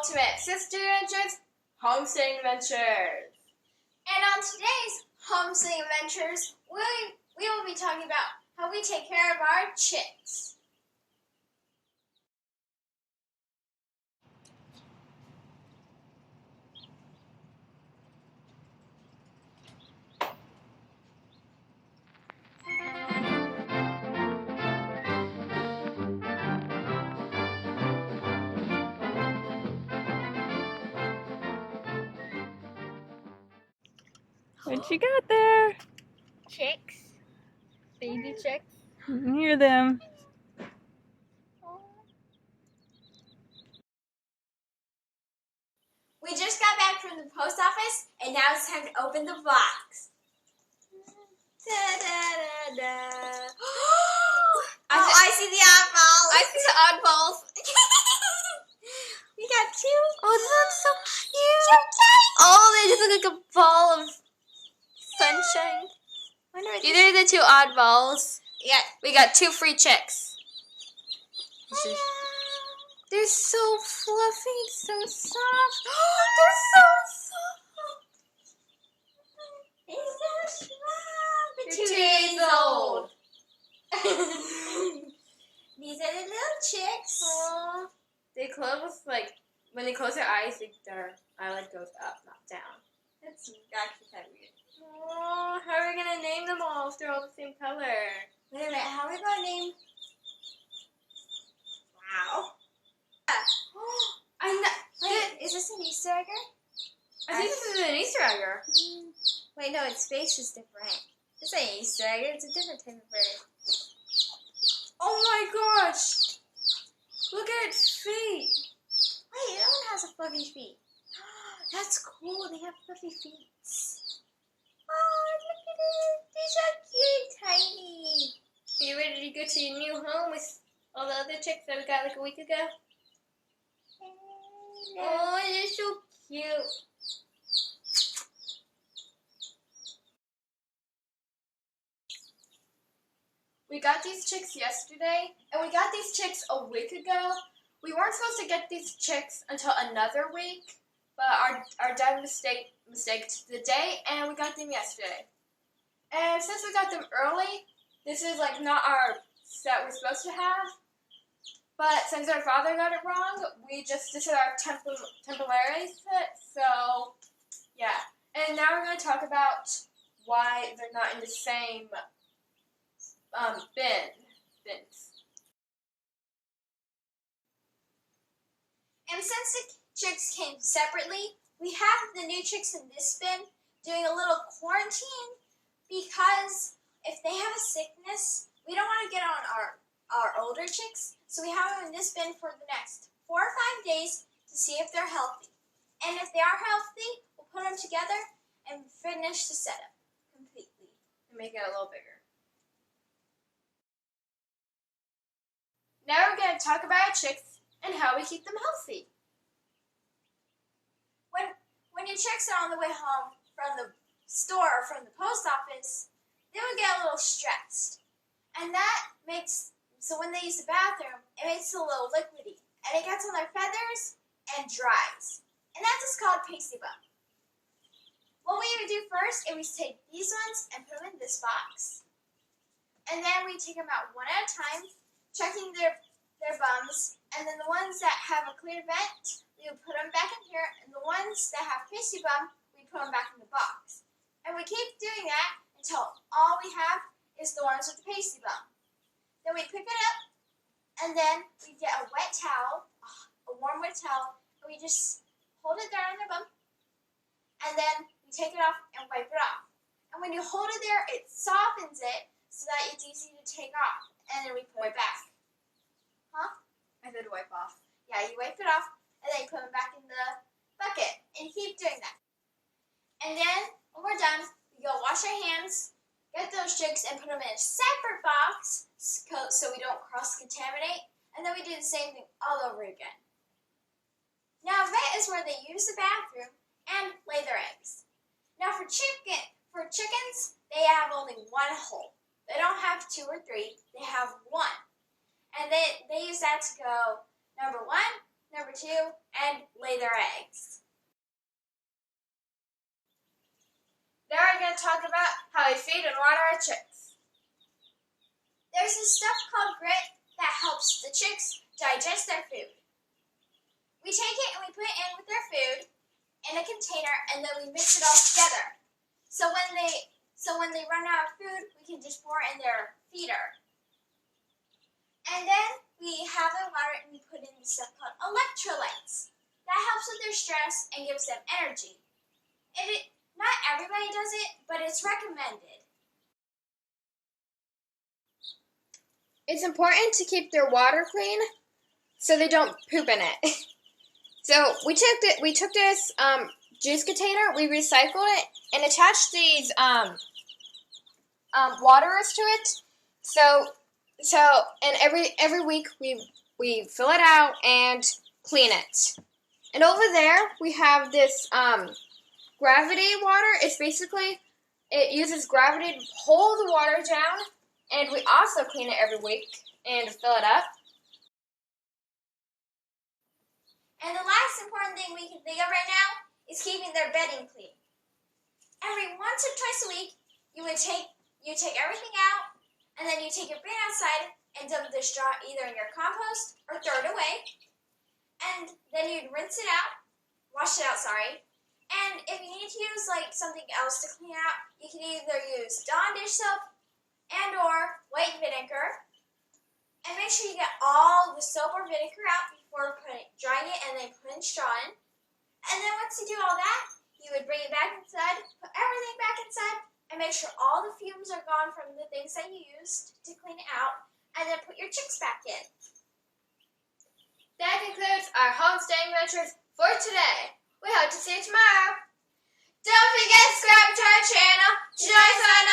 ultimate sister adventures, homesteading adventures. And on today's homesteading adventures, we will be talking about how we take care of our chicks. What you got there? Chicks. Baby chicks. Hear them. We just got back from the post office, and now it's time to open the box. Da-da-da-da. I see the oddballs. I see the oddballs. We got two. Oh, this looks so cute. Oh, they just look like a ball of sunshine. These are the two oddballs. Yeah, we got 2 free chicks. They're so fluffy, so soft. They're so soft. They're so small. They're 2 days old. These are the little chicks. Aww. They close when they close their eyes, their eyelid goes up, not down. That's actually kind of weird. Oh, how are we gonna name them all if they're all the same color? Wait a minute, how are we gonna name? Wow. Wait, is this an Easter egg? I think this is an Easter egg. Wait, no, its face is different. This ain't Easter egg, it's a different type of bird. Oh my gosh! Look at its feet. Wait, that one has a fluffy feet. That's cool, they have fluffy feet. Oh, look at it. They're so cute, tiny. Are you ready to go to your new home with all the other chicks that we got like a week ago? Oh, they're so cute. We got these chicks yesterday, and we got these chicks a week ago. We weren't supposed to get these chicks until another week, but our dad mistaked the date, and we got them yesterday. And since we got them early, this is like not our set we're supposed to have. But since our father got it wrong, this is our temporary set. So yeah, and now we're going to talk about why they're not in the same bins. And since the chicks came separately, we have the new chicks in this bin doing a little quarantine because if they have a sickness, we don't want to get on our older chicks. So we have them in this bin for the next 4 or 5 days to see if they're healthy. And if they are healthy, we'll put them together and finish the setup completely. And make it a little bigger. Now we're going to talk about our chicks and how we keep them healthy. When your chicks are on the way home from the store or from the post office, they would get a little stressed. And that makes, so when they use the bathroom, it makes it a little liquidy. And it gets on their feathers and dries. And that's just called pasty bum. What we would do first is we take these ones and put them in this box. And then we take them out one at a time, checking their bums, and then the ones that have a clear vent, we would put them back in here, and the ones that have pasty bum, we put them back in the box. And we keep doing that until all we have is the ones with the pasty bum. Then we pick it up, and then we get a wet towel, a warm wet towel, and we just hold it there on their bum, and then we take it off and wipe it off. And when you hold it there, it softens it so that it's easy to take off, and then we put it back. Huh? I said wipe off. Yeah, you wipe it off, and then you put them back in the bucket, and you keep doing that. And then, when we're done, we go wash our hands, get those chicks, and put them in a separate box so we don't cross-contaminate, and then we do the same thing all over again. Now, that is where they use the bathroom and lay their eggs. Now, for chickens, they have only one hole. They don't have 2 or 3, they have 1. And they use that to go, number 1, Number 2, and lay their eggs. Now we're going to talk about how we feed and water our chicks. There's this stuff called grit that helps the chicks digest their food. We take it and we put it in with their food in a container, and then we mix it all together. So when they run out of food, we can just pour it in their feeder. And then we have them water and we put in this stuff called electrolytes. That helps with their stress and gives them energy. Not everybody does it, but it's recommended. It's important to keep their water clean so they don't poop in it. So we took this juice container, we recycled it, and attached these waterers to it. And every week we fill it out and clean it. And over there we have this gravity water. It uses gravity to pull the water down, and we also clean it every week and fill it up. And the last important thing we can think of right now is keeping their bedding clean. Every once or twice a week, you take everything out, and then you take your bin outside and dump the straw either in your compost or throw it away. And then you'd wash it out, And if you need to use something else to clean out, you can either use Dawn dish soap and or white vinegar. And make sure you get all the soap or vinegar out before drying it and then putting straw in. And then once you do all that, you would bring it back inside, put everything back inside, and make sure all the fumes are gone from the things that you used to clean it out, and then put your chicks back in. That concludes our homesteading adventures for today. We hope to see you tomorrow. Don't forget to subscribe to our channel to join us on